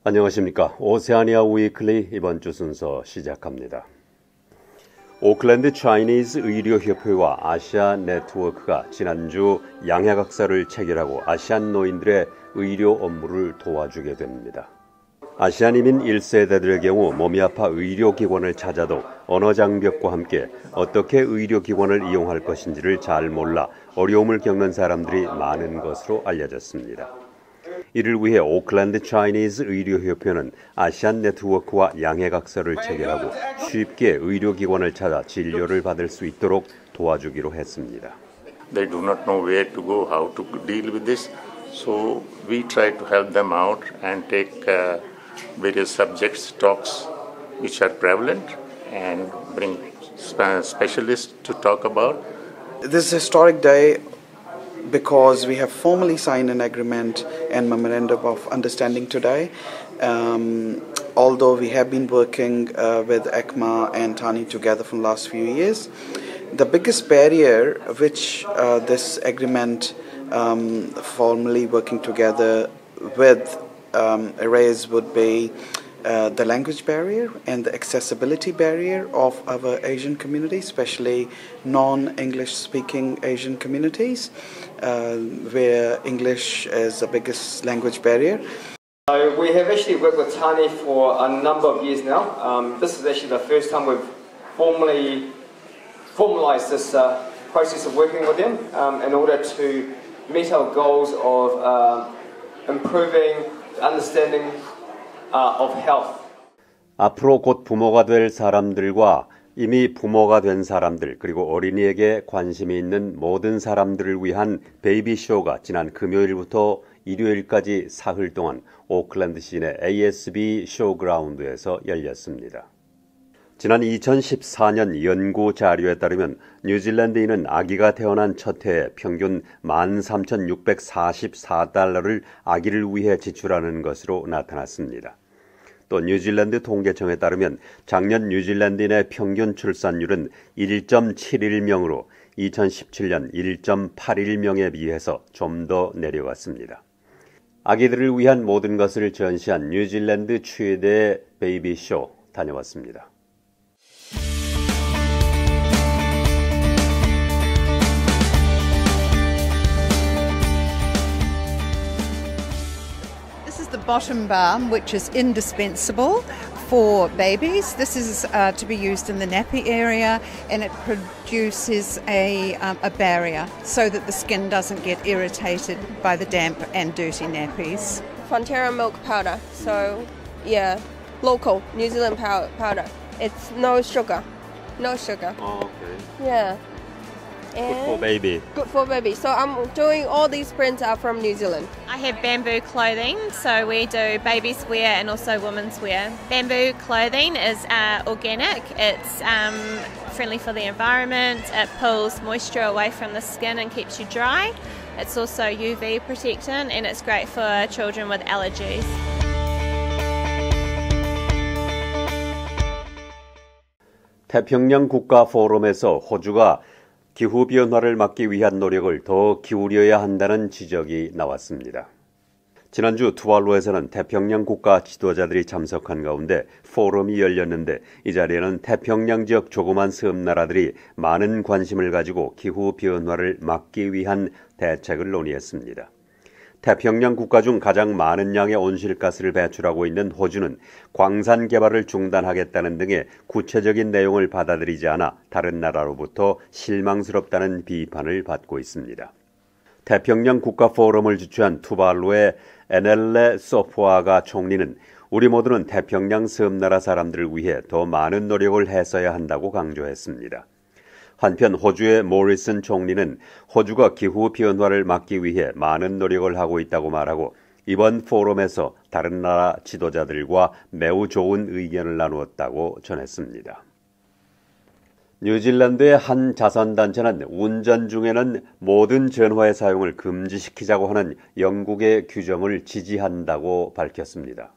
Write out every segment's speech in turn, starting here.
안녕하십니까. 오세아니아 위클리 이번 주 순서 시작합니다. 오클랜드 차이니즈 의료협회와 아시아 네트워크가 지난주 양해각서를 체결하고 아시안 노인들의 의료 업무를 도와주게 됩니다. 아시안 이민 1세대들의 경우 몸이 아파 의료기관을 찾아도 언어 장벽과 함께 어떻게 의료기관을 이용할 것인지를 잘 몰라 어려움을 겪는 사람들이 많은 것으로 알려졌습니다. 이를 위해 오클랜드 차이니즈 의료협회는 아시안 네트워크와 양해각서를 체결하고 쉽게 의료기관을 찾아 진료를 받을 수 있도록 도와주기로 했습니다. They do not know where to go, how to deal with this. So we try to help them out and take various subjects, talks which are prevalent and bring specialists to talk about. This historic day because we have formally signed an agreement and memorandum of understanding today. Although we have been working with ECMA and TANI together for the last few years, the biggest barrier which this agreement formally working together with erase would be the language barrier and the accessibility barrier of our Asian community, especially non-English speaking Asian communities, where English is the biggest language barrier. We have actually worked with Tani for a number of years now. This is actually the first time we've formalised this process of working with them in order to meet our goals of improving the understanding of health. 앞으로 곧 부모가 될 사람들과 이미 부모가 된 사람들 그리고 어린이에게 관심이 있는 모든 사람들을 위한 베이비쇼가 지난 금요일부터 일요일까지 사흘 동안 오클랜드 시내 ASB 쇼그라운드에서 열렸습니다. 지난 2014년 연구 자료에 따르면 뉴질랜드인은 아기가 태어난 첫 해에 평균 13,644달러를 아기를 위해 지출하는 것으로 나타났습니다. 또 뉴질랜드 통계청에 따르면 작년 뉴질랜드인의 평균 출산율은 1.71명으로 2017년 1.81명에 비해서 좀 더 내려갔습니다. 아기들을 위한 모든 것을 전시한 뉴질랜드 최대 베이비쇼 다녀왔습니다. Bottom balm, which is indispensable for babies. This is to be used in the nappy area, and it produces a barrier so that the skin doesn't get irritated by the damp and dirty nappies. Fonterra milk powder, so yeah, local New Zealand powder. It's no sugar. Oh, okay. Yeah. Good for baby. Good for baby. So I'm doing all these prints are from New Zealand. I have bamboo clothing, so we do babies wear and also women's wear. Bamboo clothing is organic. It's friendly for the environment. It pulls moisture away from the skin and keeps you dry. It's also UV protectant and it's great for children with allergies. 태평양 국가 포럼에서 호주가 기후변화를 막기 위한 노력을 더 기울여야 한다는 지적이 나왔습니다. 지난주 투발루에서는 태평양 국가 지도자들이 참석한 가운데 포럼이 열렸는데 이 자리에는 태평양 지역 조그만 섬나라들이 많은 관심을 가지고 기후변화를 막기 위한 대책을 논의했습니다. 태평양 국가 중 가장 많은 양의 온실가스를 배출하고 있는 호주는 광산 개발을 중단하겠다는 등의 구체적인 내용을 받아들이지 않아 다른 나라로부터 실망스럽다는 비판을 받고 있습니다. 태평양 국가 포럼을 주최한 투발루의 에넬레 소포아가 총리는 우리 모두는 태평양 섬나라 사람들을 위해 더 많은 노력을 했어야 한다고 강조했습니다. 한편 호주의 모리슨 총리는 호주가 기후변화를 막기 위해 많은 노력을 하고 있다고 말하고 이번 포럼에서 다른 나라 지도자들과 매우 좋은 의견을 나누었다고 전했습니다. 뉴질랜드의 한 자선단체는 운전 중에는 모든 전화의 사용을 금지시키자고 하는 영국의 규정을 지지한다고 밝혔습니다.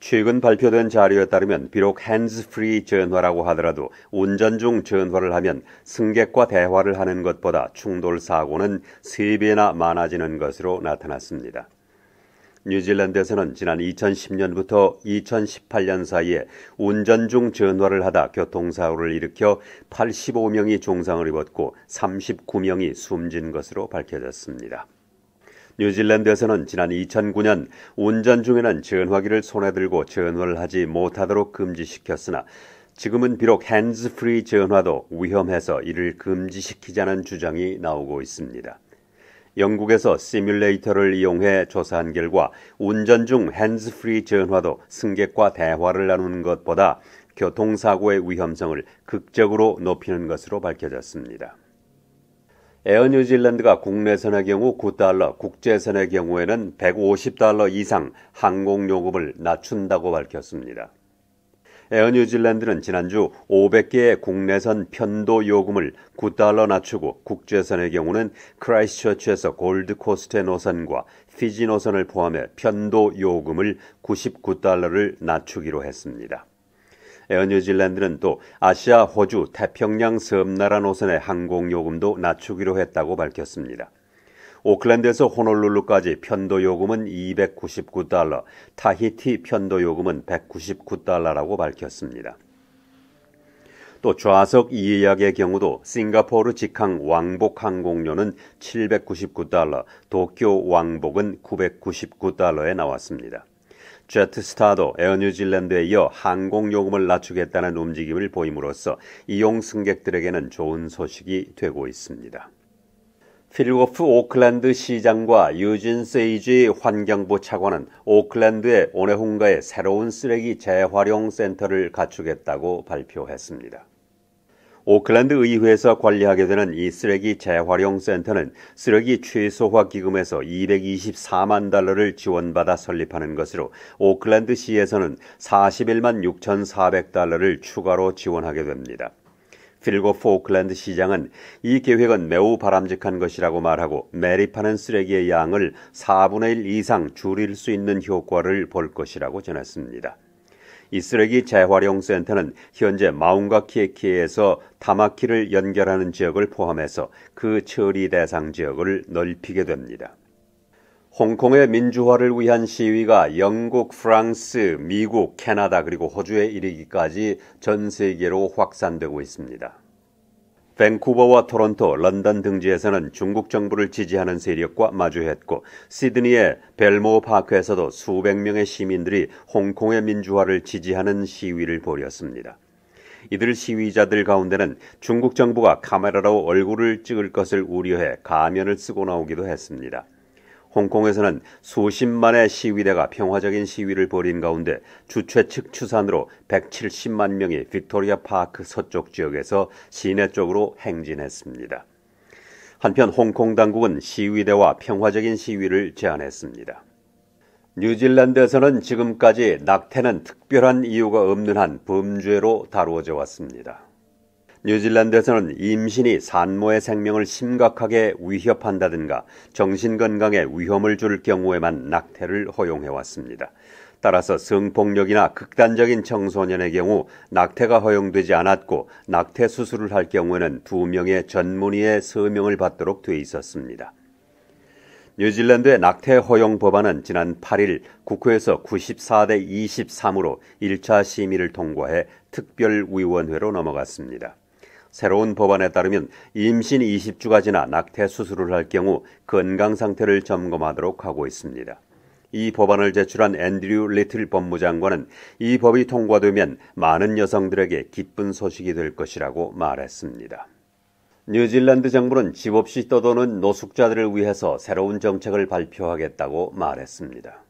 최근 발표된 자료에 따르면 비록 핸즈프리 전화라고 하더라도 운전 중 전화를 하면 승객과 대화를 하는 것보다 충돌 사고는 3배나 많아지는 것으로 나타났습니다. 뉴질랜드에서는 지난 2010년부터 2018년 사이에 운전 중 전화를 하다 교통사고를 일으켜 85명이 중상을 입었고 39명이 숨진 것으로 밝혀졌습니다. 뉴질랜드에서는 지난 2009년 운전 중에는 전화기를 손에 들고 전화를 하지 못하도록 금지시켰으나 지금은 비록 핸즈프리 전화도 위험해서 이를 금지시키자는 주장이 나오고 있습니다. 영국에서 시뮬레이터를 이용해 조사한 결과 운전 중 핸즈프리 전화도 승객과 대화를 나누는 것보다 교통사고의 위험성을 극적으로 높이는 것으로 밝혀졌습니다. 에어 뉴질랜드가 국내선의 경우 $9, 국제선의 경우에는 $150 이상 항공요금을 낮춘다고 밝혔습니다. 에어 뉴질랜드는 지난주 500개의 국내선 편도 요금을 $9 낮추고 국제선의 경우는 크라이스트처치에서 골드코스트의 노선과 피지 노선을 포함해 편도 요금을 $99를 낮추기로 했습니다. 에어 뉴질랜드는 또 아시아, 호주, 태평양 섬나라 노선의 항공요금도 낮추기로 했다고 밝혔습니다. 오클랜드에서 호놀룰루까지 편도요금은 $299, 타히티 편도요금은 $199라고 밝혔습니다. 또 좌석 이예약의 경우도 싱가포르 직항 왕복 항공료는 $799, 도쿄 왕복은 $999에 나왔습니다. 제트스타도 에어 뉴질랜드에 이어 항공요금을 낮추겠다는 움직임을 보임으로써 이용 승객들에게는 좋은 소식이 되고 있습니다. 필고프 오클랜드 시장과 유진 세이지 환경부 차관은 오클랜드의 오네훈가에 새로운 쓰레기 재활용 센터를 갖추겠다고 발표했습니다. 오클랜드 의회에서 관리하게 되는 이 쓰레기 재활용 센터는 쓰레기 최소화 기금에서 $224만 지원받아 설립하는 것으로 오클랜드 시에서는 $41만 6,400를 추가로 지원하게 됩니다. 필고프 오클랜드 시장은 이 계획은 매우 바람직한 것이라고 말하고 매립하는 쓰레기의 양을 4분의 1 이상 줄일 수 있는 효과를 볼 것이라고 전했습니다. 이 쓰레기 재활용 센터는 현재 마운가키에키에서 타마키를 연결하는 지역을 포함해서 그 처리 대상 지역을 넓히게 됩니다. 홍콩의 민주화를 위한 시위가 영국, 프랑스, 미국, 캐나다 그리고 호주에 이르기까지 전 세계로 확산되고 있습니다. 밴쿠버와 토론토, 런던 등지에서는 중국 정부를 지지하는 세력과 마주했고 시드니의 벨모어 파크에서도 수백 명의 시민들이 홍콩의 민주화를 지지하는 시위를 벌였습니다. 이들 시위자들 가운데는 중국 정부가 카메라로 얼굴을 찍을 것을 우려해 가면을 쓰고 나오기도 했습니다. 홍콩에서는 수십만의 시위대가 평화적인 시위를 벌인 가운데 주최 측 추산으로 170만 명이 빅토리아 파크 서쪽 지역에서 시내 쪽으로 행진했습니다. 한편 홍콩 당국은 시위대와 평화적인 시위를 제안했습니다. 뉴질랜드에서는 지금까지 낙태는 특별한 이유가 없는 한 범죄로 다루어져 왔습니다. 뉴질랜드에서는 임신이 산모의 생명을 심각하게 위협한다든가 정신건강에 위험을 줄 경우에만 낙태를 허용해왔습니다. 따라서 성폭력이나 극단적인 청소년의 경우 낙태가 허용되지 않았고 낙태 수술을 할 경우에는 2명의 전문의의 서명을 받도록 돼 있었습니다. 뉴질랜드의 낙태 허용 법안은 지난 8일 국회에서 94대 23으로 1차 심의를 통과해 특별위원회로 넘어갔습니다. 새로운 법안에 따르면 임신 20주가 지나 낙태 수술을 할 경우 건강 상태를 점검하도록 하고 있습니다. 이 법안을 제출한 앤드류 리틀 법무장관은 이 법이 통과되면 많은 여성들에게 기쁜 소식이 될 것이라고 말했습니다. 뉴질랜드 정부는 집 없이 떠도는 노숙자들을 위해서 새로운 정책을 발표하겠다고 말했습니다.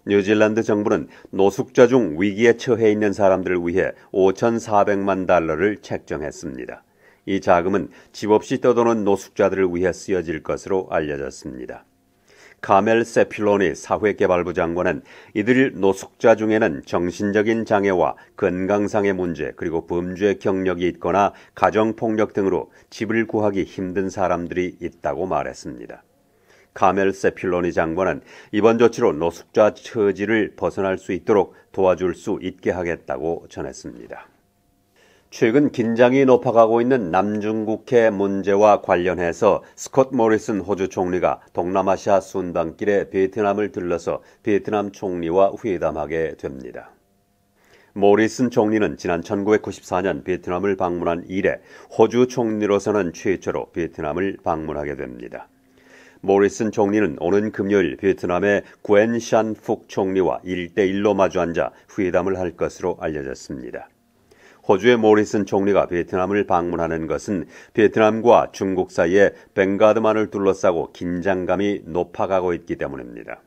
뉴질랜드 정부는 노숙자 중 위기에 처해 있는 사람들을 위해 $5,400만 책정했습니다. 이 자금은 집 없이 떠도는 노숙자들을 위해 쓰여질 것으로 알려졌습니다. 카멜 세필로니 사회개발부 장관은 이들 노숙자 중에는 정신적인 장애와 건강상의 문제 그리고 범죄 경력이 있거나 가정폭력 등으로 집을 구하기 힘든 사람들이 있다고 말했습니다. 카멜 세필로니 장관은 이번 조치로 노숙자 처지를 벗어날 수 있도록 도와줄 수 있게 하겠다고 전했습니다. 최근 긴장이 높아가고 있는 남중국해 문제와 관련해서 스콧 모리슨 호주 총리가 동남아시아 순방길에 베트남을 들러서 베트남 총리와 회담하게 됩니다. 모리슨 총리는 지난 1994년 베트남을 방문한 이래 호주 총리로서는 최초로 베트남을 방문하게 됩니다. 모리슨 총리는 오는 금요일 베트남의 구엔 샨 푹 총리와 1대1로 마주 앉아 회담을 할 것으로 알려졌습니다. 호주의 모리슨 총리가 베트남을 방문하는 것은 베트남과 중국 사이에 벵가드만을 둘러싸고 긴장감이 높아가고 있기 때문입니다.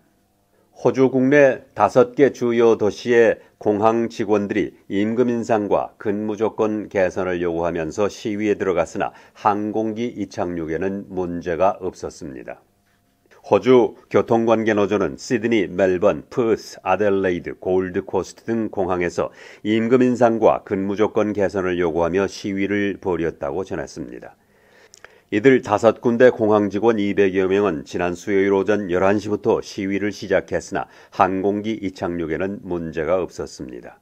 호주 국내 5개 주요 도시의 공항 직원들이 임금 인상과 근무 조건 개선을 요구하면서 시위에 들어갔으나 항공기 이착륙에는 문제가 없었습니다. 호주 교통관계노조는 시드니, 멜번, 퍼스, 아델레이드, 골드코스트 등 공항에서 임금 인상과 근무 조건 개선을 요구하며 시위를 벌였다고 전했습니다. 이들 5군데 공항 직원 200여 명은 지난 수요일 오전 11시부터 시위를 시작했으나 항공기 이착륙에는 문제가 없었습니다.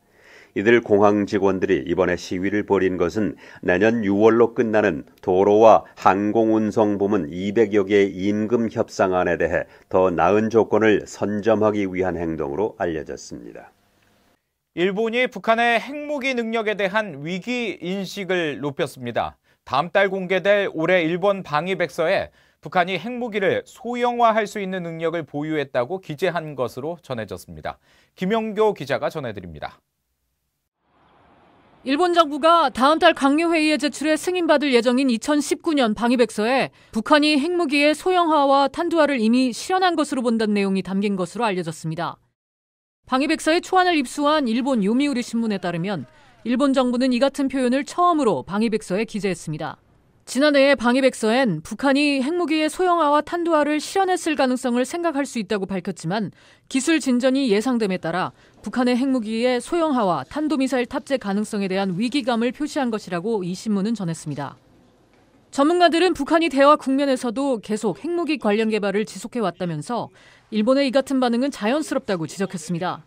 이들 공항 직원들이 이번에 시위를 벌인 것은 내년 6월로 끝나는 도로와 항공운송 부문 200여 개의 임금 협상안에 대해 더 나은 조건을 선점하기 위한 행동으로 알려졌습니다. 일본이 북한의 핵무기 능력에 대한 위기 인식을 높였습니다. 다음 달 공개될 올해 일본 방위백서에 북한이 핵무기를 소형화할 수 있는 능력을 보유했다고 기재한 것으로 전해졌습니다. 김영교 기자가 전해드립니다. 일본 정부가 다음 달 강요회의에 제출해 승인받을 예정인 2019년 방위백서에 북한이 핵무기의 소형화와 탄두화를 이미 실현한 것으로 본다는 내용이 담긴 것으로 알려졌습니다. 방위백서의 초안을 입수한 일본 요미우리 신문에 따르면 일본 정부는 이 같은 표현을 처음으로 방위백서에 기재했습니다. 지난해의 방위백서엔 북한이 핵무기의 소형화와 탄두화를 실현했을 가능성을 생각할 수 있다고 밝혔지만 기술 진전이 예상됨에 따라 북한의 핵무기의 소형화와 탄도미사일 탑재 가능성에 대한 위기감을 표시한 것이라고 이 신문은 전했습니다. 전문가들은 북한이 대화 국면에서도 계속 핵무기 관련 개발을 지속해왔다면서 일본의 이 같은 반응은 자연스럽다고 지적했습니다.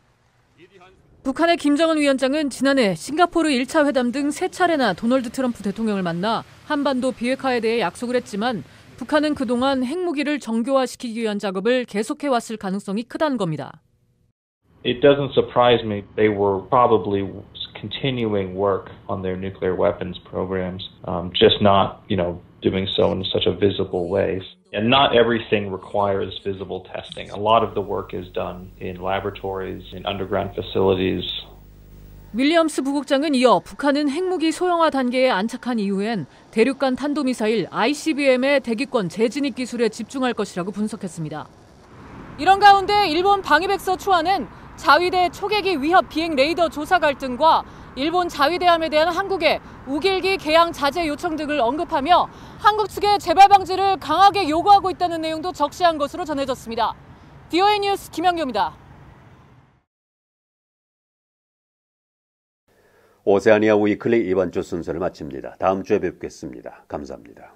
북한의 김정은 위원장은 지난해 싱가포르 1차 회담 등 3차례나 도널드 트럼프 대통령을 만나 한반도 비핵화에 대해 약속을 했지만 북한은 그동안 핵무기를 정교화시키기 위한 작업을 계속해왔을 가능성이 크다는 겁니다. It doesn't surprise me. They were probably continuing work on their nuclear weapons programs, just not, doing so in such a visible way. And not everything requires visible testing. A lot of the work is done in laboratories, in underground facilities. 윌리엄스 부국장은 이어 북한은 핵무기 소형화 단계에 안착한 이후엔 대륙간 탄도미사일 ICBM의 대기권 재진입 기술에 집중할 것이라고 분석했습니다. 이런 가운데 일본 방위백서 초안은 자위대 초계기 위협 비행 레이더 조사 갈등과 일본 자위대함에 대한 한국의 우길기 개양 자제 요청 등을 언급하며 한국 측의 재발 방지를 강하게 요구하고 있다는 내용도 적시한 것으로 전해졌습니다. VOA 뉴스 김영교입니다. 오세아니아 위클리 이번 주 순서를 마칩니다. 다음 주에 뵙겠습니다. 감사합니다.